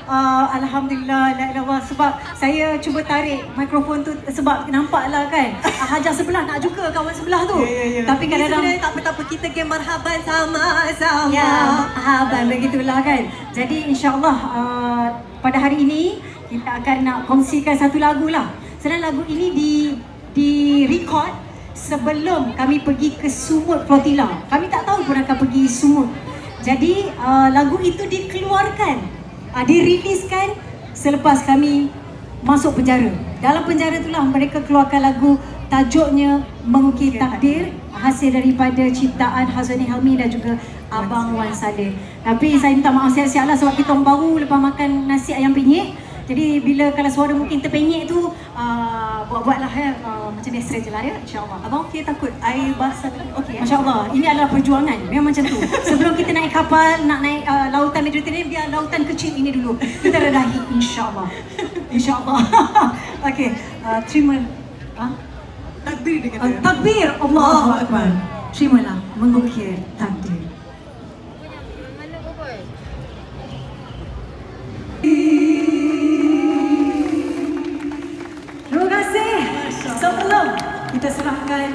Alhamdulillah, la ilaha illallah. Sebab saya cuba tarik mikrofon tu sebab nampaklah kan Hajar sebelah nak juga kawan sebelah tu. Tapi kadang-kadang tak apa-apa, kita game marhaban sama-sama. Ya, marhaban begitulah kan. Jadi insya-Allah pada hari ini kita akan nak kongsikan satu lagu lah. Sebenarnya lagu ini di record sebelum kami pergi ke Sumut Flotilla. Kami tak tahu pun akan pergi Sumut. Jadi lagu itu dikeluarkan, diriliskan selepas kami masuk penjara. Dalam penjara itulah mereka keluarkan lagu tajuknya Mengukir Takdir, hasil daripada ciptaan Hazani Helmi dan juga Abang Wan Saleh. Tapi saya minta maaf siap-siap lah sebab kita orang baru lepas makan nasi ayam penyet. Jadi bila kalau suara mungkin terpenyek tu buat-buatlah ya, macam biasa je lah ya, insyaAllah. Abang okey takut air basah? Okey. Masya Allah, ini adalah perjuangan, memang macam tu. Sebelum kita naik kapal, nak naik lautan Mediterranean, biar lautan kecil ini dulu kita redahi, insyaAllah. InsyaAllah. Okey, terima. Takbir dia kata. Takbir, Allahu Akbar. Terimalah Mengukir Takdir. Terima kasih. Sebelum kita serahkan